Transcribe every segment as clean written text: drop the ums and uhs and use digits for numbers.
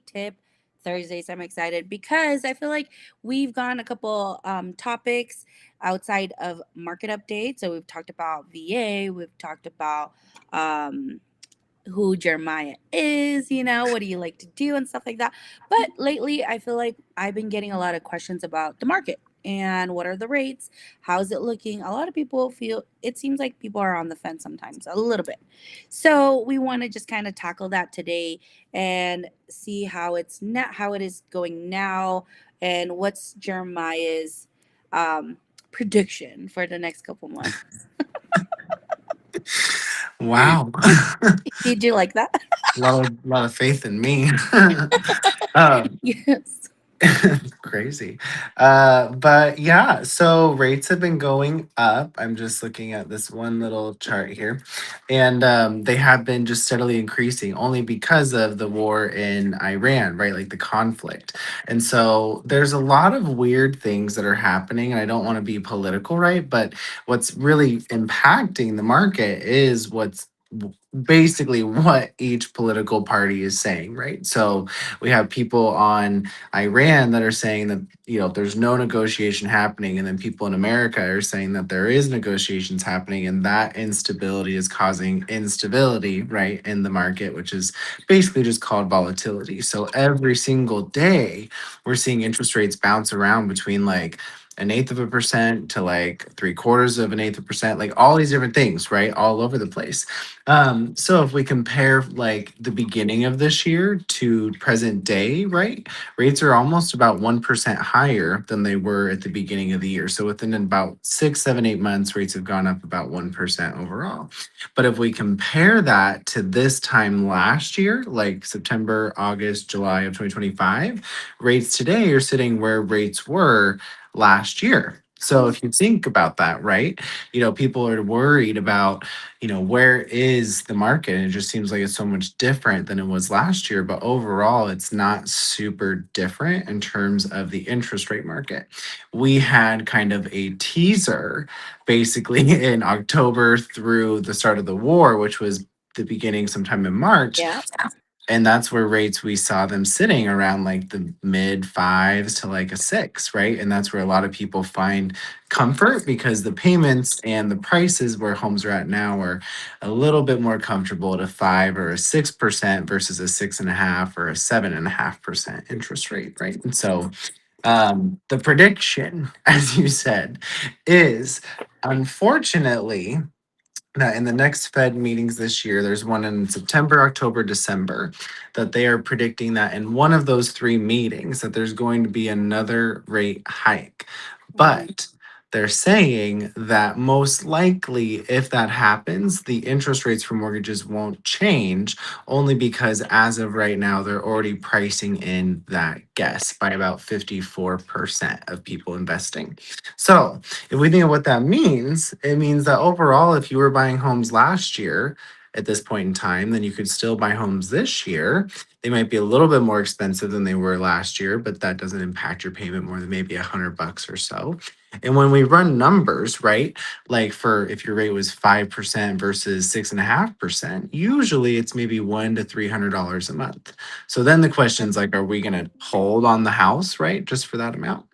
tip Thursdays. I'm excited because I feel like we've gone a couple topics outside of market updates. So we've talked about VA, we've talked about um, who Jeremiah is, what do you like to do and stuff like that. But lately, I feel like I've been getting a lot of questions about the market and what are the rates? How's it looking? A lot of people feel it seems like people are on the fence sometimes, a little bit. So we want to just kind of tackle that today and see how it is going now, and what's Jeremiah's um, prediction for the next couple months. Wow. Did you like that? A lot of faith in me. um, Yes. Crazy. But yeah, so rates have been going up. I'm just looking at this one little chart here. And they have been just steadily increasing only because of the war in Iran, right? Like the conflict. And so there's a lot of weird things that are happening. And I don't want to be political, right? But what's really impacting the market is basically what each political party is saying, right? So we have people on Iran that are saying that, there's no negotiation happening, and then people in America are saying that there is negotiations happening, and that instability is causing instability, right, in the market, which is basically just called volatility. So every single day, we're seeing interest rates bounce around between like an eighth of a percent to like three quarters of an eighth of a percent, like all these different things, right, all over the place. So if we compare like the beginning of this year to present day, right, rates are almost about 1% higher than they were at the beginning of the year. So within about 6, 7, 8 months, rates have gone up about 1% overall. But if we compare that to this time last year, like September, August, July of 2025, rates today are sitting where rates were last year. So Oh, if you think about that, right, people are worried about, where is the market? And it just seems like it's so much different than it was last year. But overall, it's not super different in terms of the interest rate market. We had kind of a teaser basically in October through the start of the war, which was the beginning sometime in March. yeah. And that's where rates we saw them sitting around like the mid fives to like a six, right? And that's where a lot of people find comfort because the payments and the prices where homes are at now are a little bit more comfortable at a 5 or a 6% versus a 6.5 or a 7.5% interest rate, right? And so the prediction, as you said, is unfortunately that in the next Fed meetings this year, there's one in September, October, December, that they are predicting that in one of those three meetings that there's going to be another rate hike. Mhm. But they're saying that most likely, if that happens, the interest rates for mortgages won't change, only because as of right now, they're already pricing in that guess by about 54% of people investing. So, if we think of what that means, it means that overall, if you were buying homes last year at this point in time, then you could still buy homes this year. They might be a little bit more expensive than they were last year, but that doesn't impact your payment more than maybe $100 or so. And when we run numbers, right, like for if your rate was 5% versus 6.5%, usually it's maybe $100 to $300 a month. So then the question's like, are we going to hold on the house, right, just for that amount?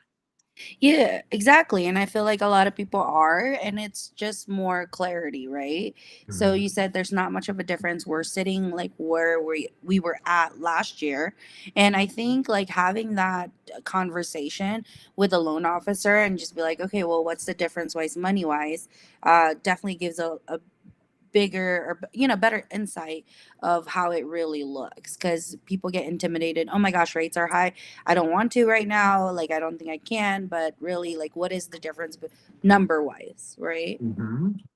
Yeah, exactly. And I feel like a lot of people are, and it's just more clarity, right? So Mhm. you said there's not much of a difference. We're sitting like where we were at last year. And I think like having that conversation with a loan officer and just be like, okay, well, what's the difference wise, money wise, definitely gives a bigger or better insight of how it really looks, because people get intimidated. Oh my gosh, rates are high, I don't want to right now, like I don't think I can. But really, like, what is the difference number wise, right?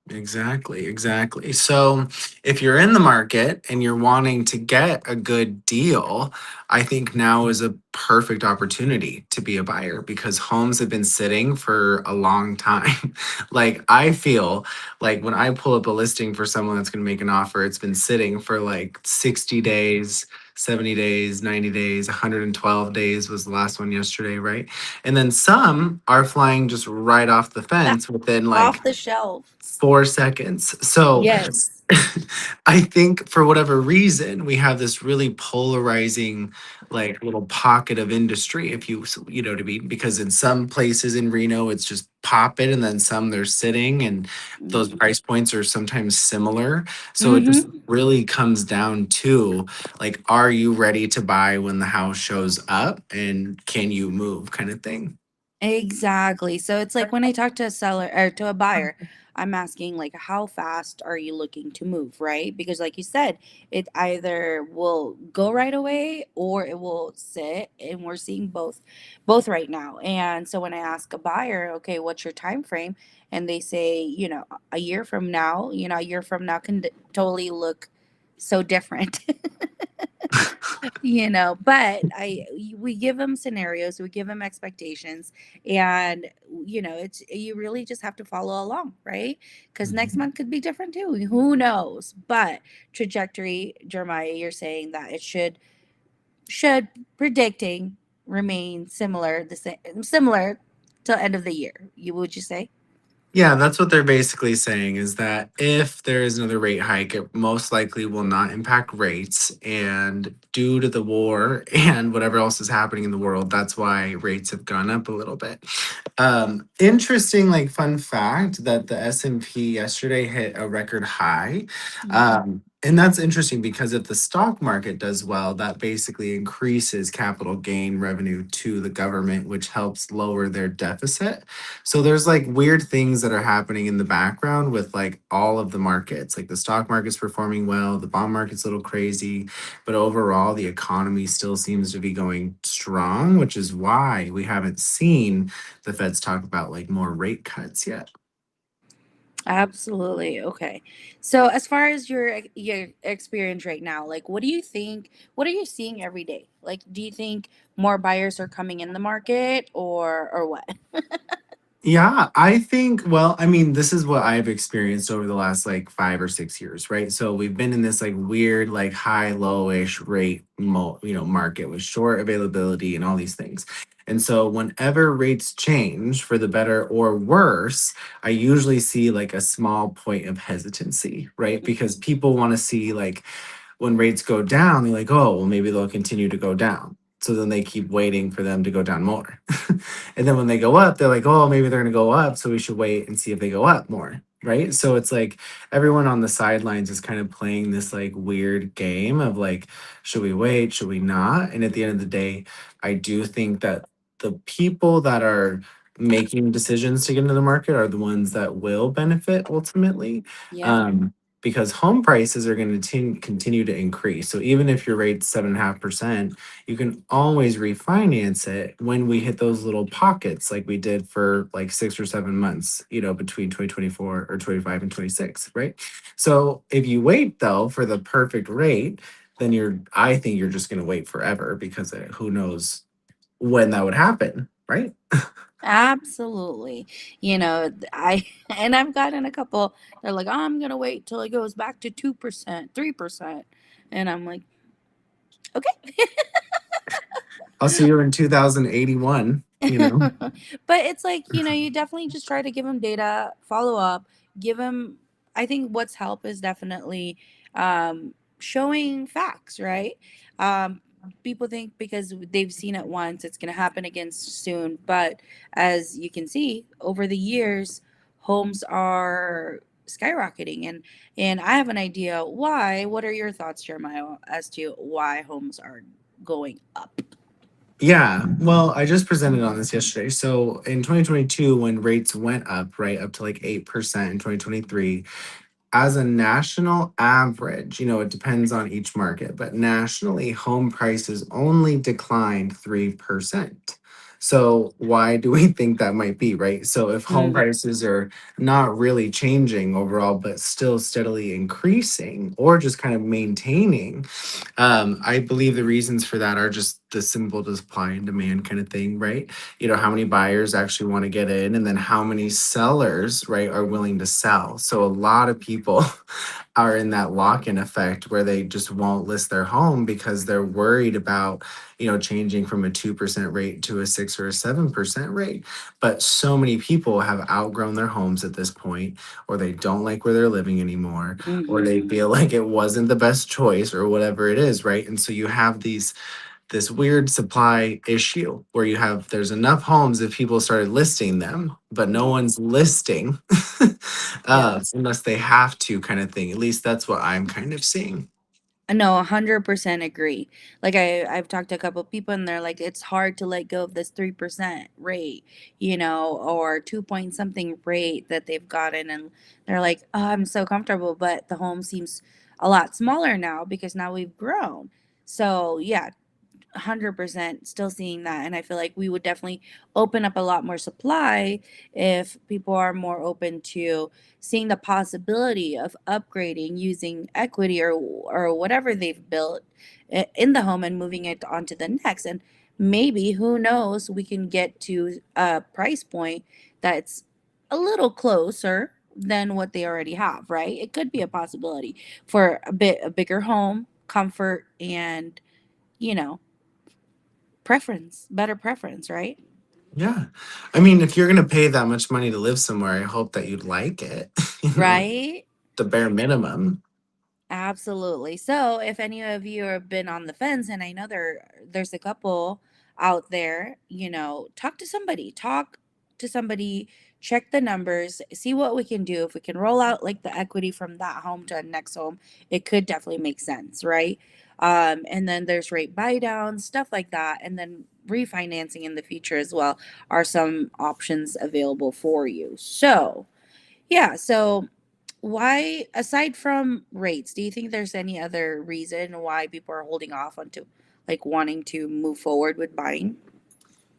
Exactly, exactly. So, if you're in the market and you're wanting to get a good deal, I think now is a perfect opportunity to be a buyer because homes have been sitting for a long time. Like, I feel like when I pull up a listing for someone that's going to make an offer, it's been sitting for like 60 days, 70 days, 90 days, 112 days was the last one yesterday, right? And then some are flying just right off the Ah, fence within like off the shelf. 4 seconds. So Yes. I think for whatever reason, we have this really polarizing, like little pocket of industry, if you know what I mean? Because in some places in Reno, it's just pop it, and then some they're sitting, and those price points are sometimes similar. So it just Mm-hmm. really comes down to like, are you ready to buy when the house shows up, and can you move, kind of thing. Exactly. So it's like when I talk to a seller or to a buyer, I'm asking like how fast are you looking to move, right? Because like you said, it either will go right away or it will sit, and we're seeing both right now. And so when I ask a buyer, okay, what's your time frame? And they say, a year from now, a year from now can totally look so different. But we give them scenarios, we give them expectations, and it's you really just have to follow along, right? Because next Mhm. month could be different too, who knows? But trajectory, Jeremiah, you're saying that it should predicting remain similar, the same, similar till end of the year, you would you say? Yeah, that's what they're basically saying is that if there is another rate hike, it most likely will not impact rates. And due to the war and whatever else is happening in the world, that's why rates have gone up a little bit. Interesting, like fun fact that the S&P yesterday hit a record high. Mhm. And that's interesting because if the stock market does well, that basically increases capital gain revenue to the government, which helps lower their deficit. So there's like weird things that are happening in the background with like all of the markets. Like the stock market's performing well, the bond market's a little crazy, but overall the economy still seems to be going strong, which is why we haven't seen the Fed's talk about like more rate cuts yet. Absolutely. Okay. So as far as your experience right now, like what do you think, what are you seeing every day? Like do you think more buyers are coming in the market or what? Yeah, I think, well, I mean, this is what I've experienced over the last like 5 or 6 years, right? So we've been in this like weird, like high, lowish rate, market with short availability and all these things. And so whenever rates change for the better or worse, I usually see like a small point of hesitancy, right? Because people want to see like when rates go down, they're like, oh, well, maybe they'll continue to go down. So then they keep waiting for them to go down more. And then when they go up, they're like, oh, maybe they're going to go up. So we should wait and see if they go up more. Right. So it's like everyone on the sidelines is kind of playing this like weird game of like, should we wait? Should we not? And at the end of the day, I do think that the people that are making decisions to get into the market are the ones that will benefit ultimately. Yeah. Um, because home prices are going to continue to increase. So even if your rate's 7.5%, you can always refinance it when we hit those little pockets like we did for like 6 or 7 months, between 2024 or 25 and 26, right? So if you wait though for the perfect rate, then I think you're just going to wait forever because who knows when that would happen, right? Absolutely. I and I've gotten a couple, they're like, "Oh, I'm going to wait till it goes back to 2%, 3%." And I'm like, "Okay." I'll see you in 2081, But it's like, you definitely just try to give them data, follow up, give them, I think what's help is definitely showing facts, right? Um, People think because they've seen it once, it's going to happen again soon. But as you can see, over the years, homes are skyrocketing, and I have an idea why. What are your thoughts, Jeremiah, as to why homes are going up? Yeah, well, I just presented on this yesterday. So in 2022, when rates went up, right, up to like 8% in 2023, as a national average, it depends on each market, but nationally, home prices only declined 3%. So why do we think that might be, right? So if home Mm, prices are not really changing overall, but still steadily increasing or just kind of maintaining, I believe the reasons for that are just the simple supply and demand kind of thing, right? How many buyers actually want to get in, and then how many sellers, right, are willing to sell. So a lot of people are in that lock-in effect where they just won't list their home because they're worried about, changing from a 2% rate to a 6 or a 7% rate. But so many people have outgrown their homes at this point, or they don't like where they're living anymore, or they mhm. feel like it wasn't the best choice or whatever it is, right? And so you have this weird supply issue where there's enough homes if people started listing them, but no Yeah. one's listing Yeah. unless they have to, kind of thing. At least that's what I'm kind of seeing. No, 100% agree. Like I've talked to a couple people and they're like it's hard to let go of this 3% rate, or 2 point something rate that they've gotten, and they're like, "Oh, I'm so comfortable, but the home seems a lot smaller now because now we've grown." So, yeah, 100% still seeing that, and I feel like we would definitely open up a lot more supply if people are more open to seeing the possibility of upgrading using equity or whatever they've built in the home and moving it onto the next. And maybe, who knows, we can get to a price point that's a little closer than what they already have, right? It could be a possibility for a bigger home, comfort, and you know better preference, right? Yeah. I mean, if you're going to pay that much money to live somewhere, I hope that you'd like it, Right? the bare minimum. Absolutely. So, if any of you have been on the fence, and I know there's a couple out there, talk to somebody. Talk to somebody, check the numbers, see what we can do. If we can roll out like the equity from that home to the next home, it could definitely make sense, right? And then there's rate buy downs, stuff like that, and then refinancing in the future as well are some options available for you. So, yeah, so why, aside from rates, do you think there's any other reason why people are holding off onto like wanting to move forward with buying?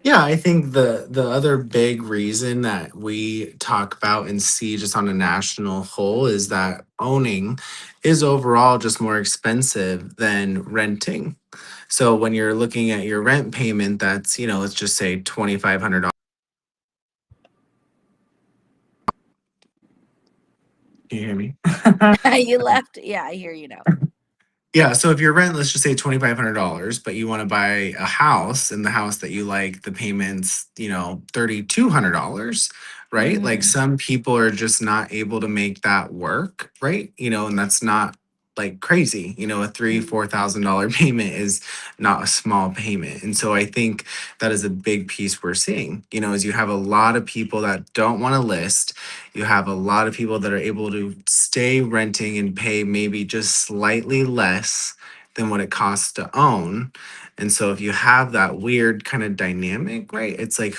Yeah, I think the other big reason that we talk about and see just on a national whole is that owning is overall just more expensive than renting. So when you're looking at your rent payment, that's, let's just say $2,500. Can you hear me? You left. Yeah, I hear you now. Yeah, so if your rent, let's just say $2,500, but you want to buy a house, and the house that you like, the payments, $3,200, right? Like Mm-hmm. some people are just not able to make that work, right? And that's not like crazy. A three, Mm-hmm. $4,000 payment is not a small payment. And so I think that is a big piece we're seeing, is you have a lot of people that don't want to list. You have a lot of people that are able to stay renting and pay maybe just slightly less than what it costs to own. And so if you have that weird kind of dynamic, right? It's like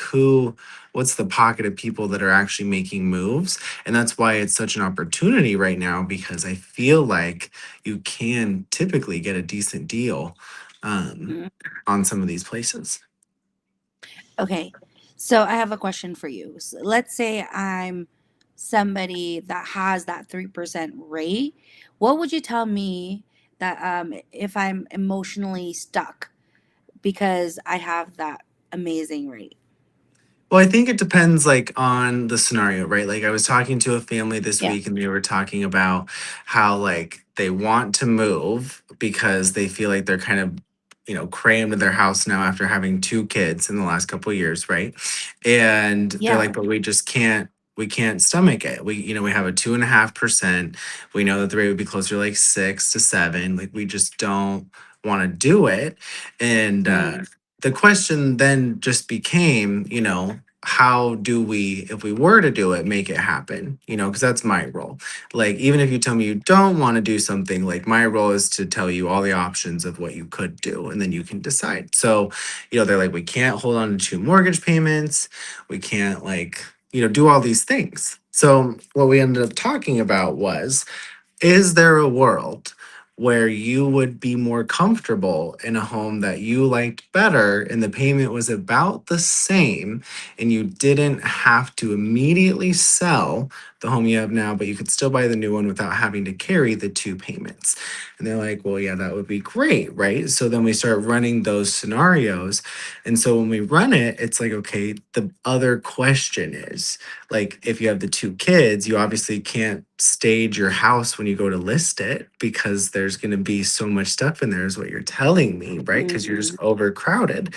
what's the pocket of people that are actually making moves? And that's why it's such an opportunity right now, because I feel like you can typically get a decent deal um, Mm-hmm. on some of these places. Okay, so I have a question for you. Let's say I'm somebody that has that 3% rate. What would you tell me that if I'm emotionally stuck because I have that amazing rate? Well, I think it depends like on the scenario, right? Like I was talking to a family this Yeah. week and they were talking about how like they want to move because they feel like they're kind of, crammed in their house now after having two kids in the last couple of years, right? And they're like, Yeah. but we can't stomach it. We have a 2.5%. We know that the rate would be closer to like 6 to 7. Like we just don't want to do it. And Mm-hmm. the question then just became, how do we, if we were to do it, make it happen? Because that's my role. Like, even if you tell me you don't want to do something, like my role is to tell you all the options of what you could do, and then you can decide. So, they're like, we can't hold on to two mortgage payments. We can't, like, do all these things. So, what we ended up talking about was, is there a world where you would be more comfortable in a home that you liked better and the payment was about the same, and you didn't have to immediately sell the home you have now, but you could still buy the new one without having to carry the two payments. And they're like, well, yeah, that would be great, right? So then we start running those scenarios. And so when we run it, it's like, okay, the other question is, like, if you have the two kids, you obviously can't stage your house when you go to list it because there's going to be so much stuff in there, is what you're telling me, right? Because you're Hmm. just overcrowded.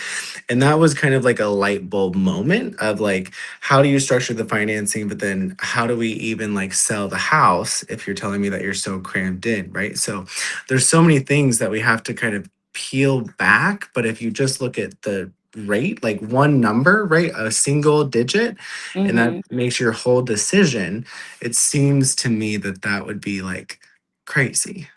And that was kind of like a light bulb moment of like, how do you structure the financing? But then how do we even like sell the house if you're telling me that you're so crammed in, right? So there's so many things that we have to kind of peel back. But if you just look at the rate, like one number, right? A single digit, and that Hmm. makes your whole decision. It seems to me that that would be like crazy,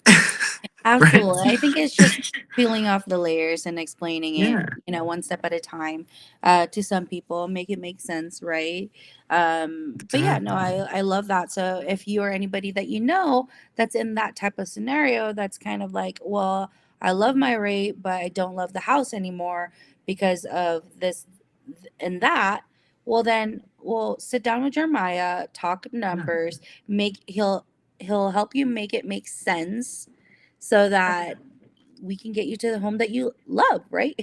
right? Absolutely. I think it's just peeling off the layers and explaining it, Yeah, one step at a time, to some people, make it make sense, right? But yeah, no, exactly. I love that. So if you or anybody that you know that's in that type of scenario, that's kind of like, well, I love my rate, but I don't love the house anymore because of this and that. Well, then we'll sit down with Jeremiah, talk Yeah, numbers, make he'll help you make it make sense so that we can get you to the home that you love, right?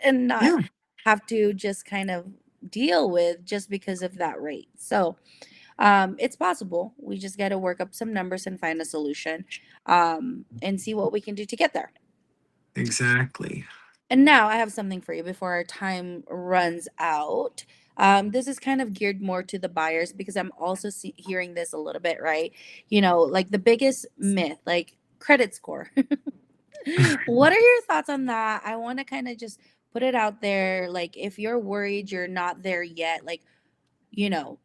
And not yeah, have to just kind of deal with just because of that rate. So it's possible. We just got to work up some numbers and find a solution, and see what we can do to get there. exactly. And now I have something for you before our time runs out. This is kind of geared more to the buyers because I'm also hearing this a little bit, right? Like the biggest myth, like credit score. What are your thoughts on that? I want to kind of just put it out there. Like, if you're worried you're not there yet, like, you know,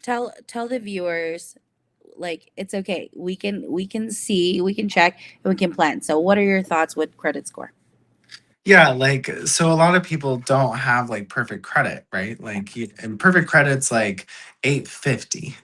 tell the viewers, like, it's okay. We can see, we can check, and we can plan. So, what are your thoughts with credit score? Yeah, like so a lot of people don't have like perfect credit, right? Like and perfect credit's like 850.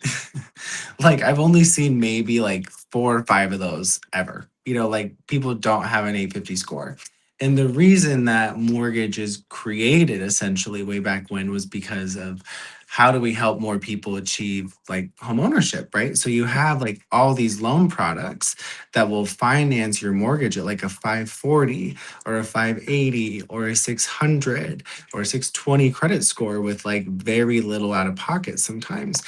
Like I've only seen maybe like 4 or 5 of those ever. Like people don't have an 850 score. And the reason that mortgage is created essentially way back when was because of how do we help more people achieve like home ownership, right? So you have like all these loan products that will finance your mortgage at like a 540 or a 580 or a 600 or a 620 credit score with like very little out of pocket sometimes.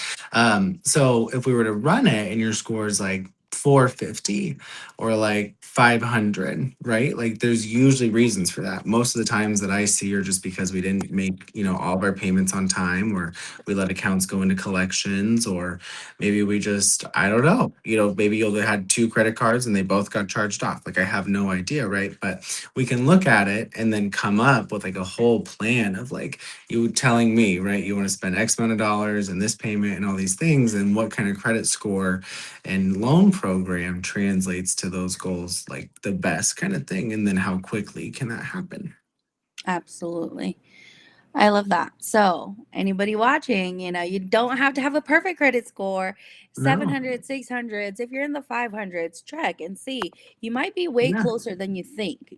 So if we were to run it and your score is like 450 or like 500, right? Like there's usually reasons for that. Most of the times that I see are just because we didn't make, all of our payments on time, or we let accounts go into collections, or maybe we just, I don't know, maybe you had two credit cards and they both got charged off. Like I have no idea, right? But we can look at it and then come up with like a whole plan of like you telling me, right? You want to spend X amount of dollars and this payment and all these things, and what kind of credit score and loan program translates to those goals like the best kind of thing. And then how quickly can that happen? Absolutely. I love that. So, anybody watching, you don't have to have a perfect credit score, No. 700, 600s. If you're in the 500s, check and see. You might be way Yeah. closer than you think.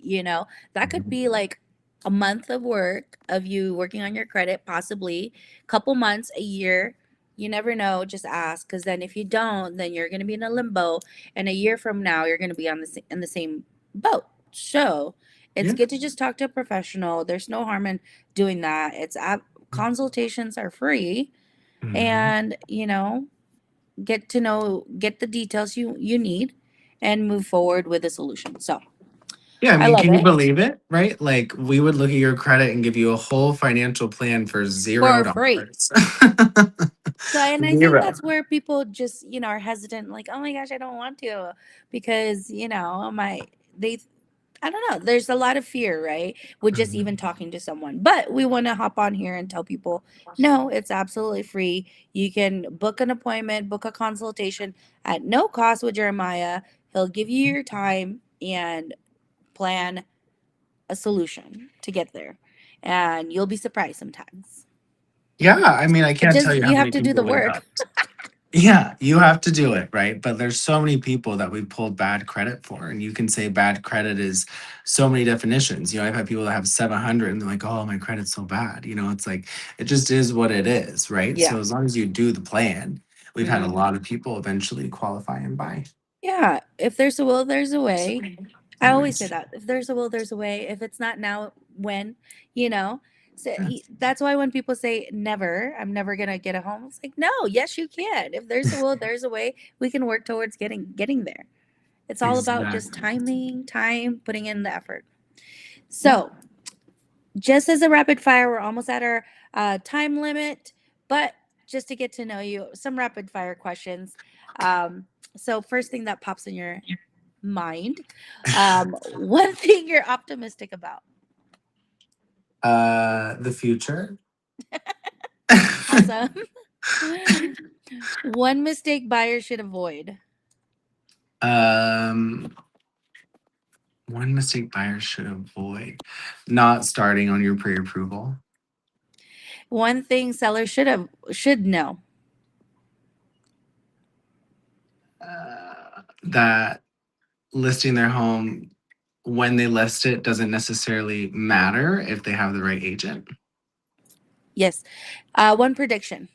That could Mhm. be like a month of work of you working on your credit, possibly couple months, a year. You never know. Just ask, because then if you don't, then you're going to be in a limbo, and a year from now, you're going to be in the same boat. So, it's Yeah. good to just talk to a professional. There's no harm in doing that. Consultations are free, Mhm. and get the details you need, and move forward with a solution. So Yeah, I I mean, love can you it. believe it? Right? Like we would look at your credit and give you a whole financial plan for zero For free. dollars. So, and I think Zero. that's where people just, are hesitant, like, oh my gosh, I don't want to, because, they, I don't know, there's a lot of fear, right? With just even Mhm. talking to someone. But we want to hop on here and tell people, no, it's absolutely free. You can book an appointment, book a consultation at no cost with Jeremiah. He'll give you your time and plan a solution to get there. And you'll be surprised sometimes. Yeah, I mean, I But can't tell just you how you have many to do the people it work. helped. Yeah, you have to do it, right? But there's so many people that we pulled bad credit for, and you can say bad credit is so many definitions. I've had people that have 700 and they're like, "Oh, my credit's so bad." It's like it just is what it is, right? Yeah. So as long as you do the plan, we've had a Hmm. lot of people eventually qualify and buy. Yeah. If there's a will, there's a way. I always say Right. that. If there's a will, there's a way. If it's not now, when? You know. So that's why when people say never, I'm never gonna get a home. It's like no, yes, you can. If there's a will, there's a way. We can work towards getting there. It's all about just Exactly. timing, time, putting in the effort. Yeah. So just as a rapid fire, we're almost at our time limit, but just to get to know you, some rapid fire questions. So, first thing that pops in your mind, one thing you're optimistic about. The future. Awesome. One mistake buyers should avoid. um, One mistake buyers should avoid: not starting on your pre-approval. One thing sellers should know. That listing their home when they list it doesn't necessarily matter if they have the right agent. Yes. One prediction.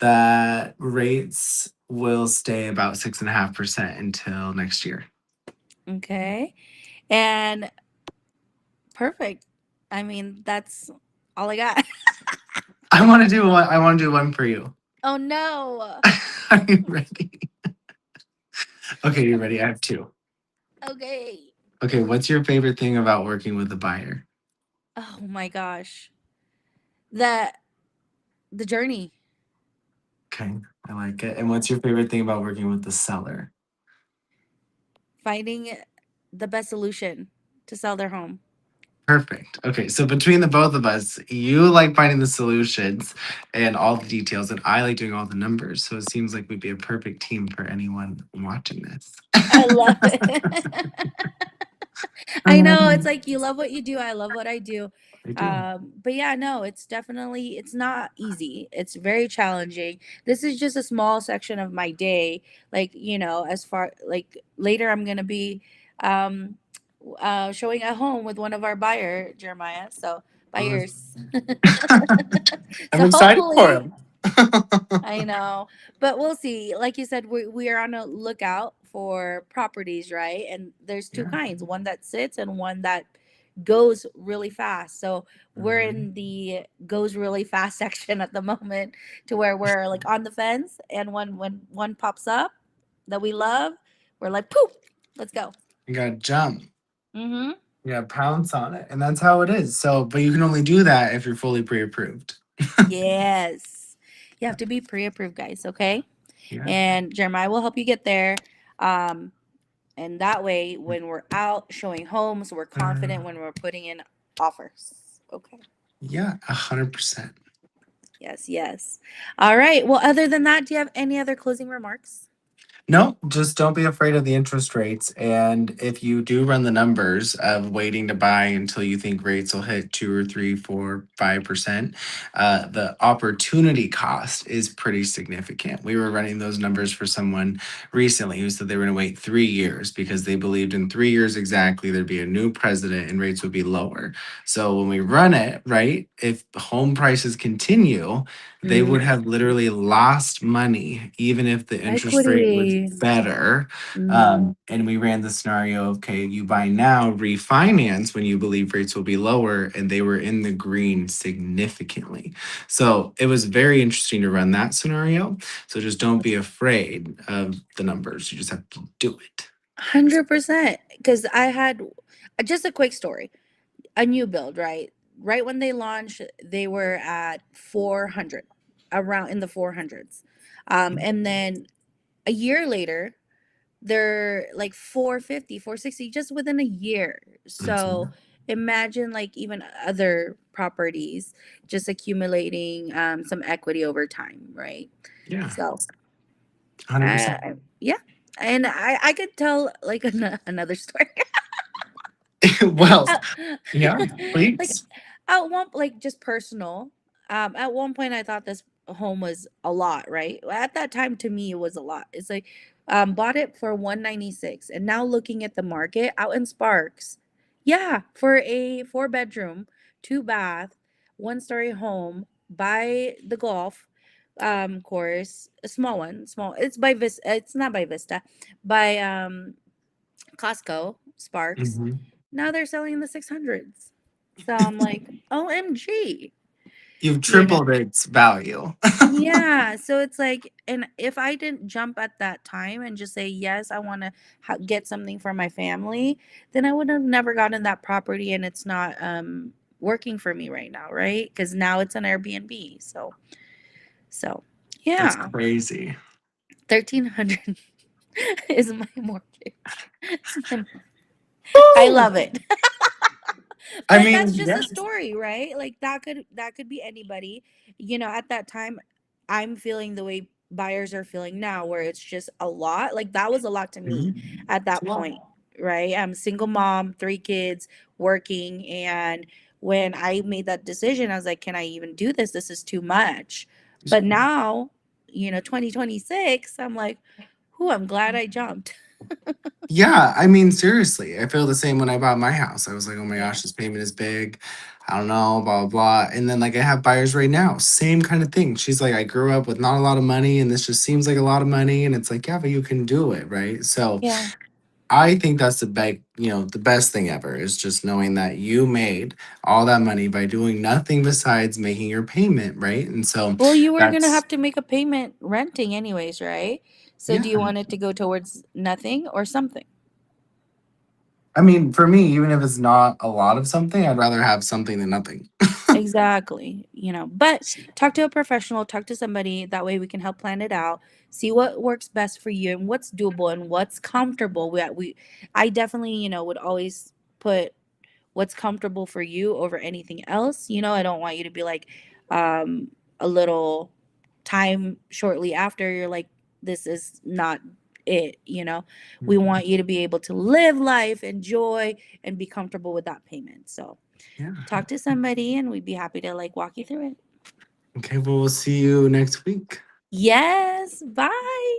That rates will stay about 6.5% until next year. Okay. And perfect. I mean, that's all I got. I want to do one for you. Oh no. Are you ready? Okay, you ready? I have two. Okay. Okay, what's your favorite thing about working with the buyer? Oh my gosh. The the journey, Okay, I like it. And what's your favorite thing about working with the seller? finding the best solution to sell their home. Perfect. Okay, so between the both of us, you like finding the solutions and all the details, and I like doing all the numbers. So it seems like we'd be a perfect team for anyone watching this. I love it. I know it's like you love what you do. I love what I do. I do. But yeah, no, it's not easy. It's very challenging. This is just a small section of my day. Like, as far like later I'm gonna be um showing a home with one of our Jeremiah. So Uh, buyers. I'm So excited for hopefully him. I know, but we'll see. Like you said, we are on a lookout for properties, right? And there's two Yeah. kinds: one that sits and one that goes really fast. So we're Mhm. in the goes really fast section at the moment, to where we're like on the fence, and when one pops up that we love, we're like, poof, let's go. You gotta jump. Mm-hmm. You gotta pounce on it. And that's how it is. So, but you can only do that if you're fully pre approved. Yes, you have to be pre-approved, guys. Okay, Yeah. and Jeremiah will help you get there. Um, And that way, when we're out showing homes, we're confident Uh, when we're putting in offers. Okay. yeah, 100%. Yes, yes. All right. Well, other than that, do you have any other closing remarks? No, just don't be afraid of the interest rates. And if you do run the numbers of waiting to buy until you think rates will hit 2 or 3, 4, 5%, the opportunity cost is pretty significant. We were running those numbers for someone recently who said they were going to wait 3 years because they believed in 3 years exactly there'd be a new president and rates would be lower. So when we run it, right, if home prices continue, they Mm, would have literally lost money even if the interest rate was equity. better. Mm, And we ran the scenario of, okay, you buy now, refinance when you believe rates will be lower, and they were in the green significantly. So it was very interesting to run that scenario. So just don't be afraid of the numbers. You just have to do it. 100%. Because I had just a quick story. A new build, right? Right when they launched, they were at 400, around in the 400s. And then a year later, they're like 450, 460, just within a year. So Mhm. imagine like even other properties just accumulating some equity over time, right? Yeah, So 100%. yeah. And I could tell like another story. Well, Uh, yeah, like please. at one, like just personal, at one point I thought this home was a lot, right? At that time to me it was a lot. It's like bought it for 196 and now looking at the market out in Sparks. Yeah, for a 4 bedroom, 2 bath, 1 story home by the golf course, a small one, small. It's by Vista, it's not by Vista, by Costco, Sparks. Mhm. Now they're selling in the 600s. So I'm like, OMG, You've you know. tripled its value. Yeah, so it's like, and if I didn't jump at that time and just say, yes, I want to get something for my family, then I would have never gotten that property and it's not working for me right now, right? Because now it's an Airbnb. So That's yeah, crazy. 1,300 is my mortgage. It's my, I Woo! love it. I But that's mean, just a yes. story, right? Like that could be anybody. At that time I'm feeling the way buyers are feeling now where it's just a lot. Like that was a lot to me Mhm. at It's that a lot. point, right? I'm a single mom, 3 kids, working, and when I made that decision I was like, can I even do this? This is too much. But now, 2026, I'm like, whoo, I'm glad I jumped. Yeah, I mean, seriously, I feel the same when I bought my house. I was like, oh my Yeah. gosh, this payment is big. I don't know, blah, blah, blah. And then, like, I have buyers right now, same kind of thing. She's like, I grew up with not a lot of money, and this just seems like a lot of money. And it's like, yeah, but you can do it, right? So Yeah. I think that's the best thing ever is just knowing that you made all that money by doing nothing besides making your payment, right? And so Well, you were gonna that's, have to make a payment renting anyways, right? So do you yeah. want it to go towards nothing or something? I mean, for me, even if it's not a lot of something, I'd rather have something than nothing. Exactly. But talk to a professional, talk to somebody. That way we can help plan it out, see what works best for you and what's doable and what's comfortable. I definitely, would always put what's comfortable for you over anything else. I don't want you to be like a little time shortly after you're like, this is not it. We Mhm. want you to be able to live life, enjoy, and be comfortable with that payment. So Yeah. talk to somebody and we'd be happy to like walk you through it. Okay, well, we'll see you next week. Yes. Bye.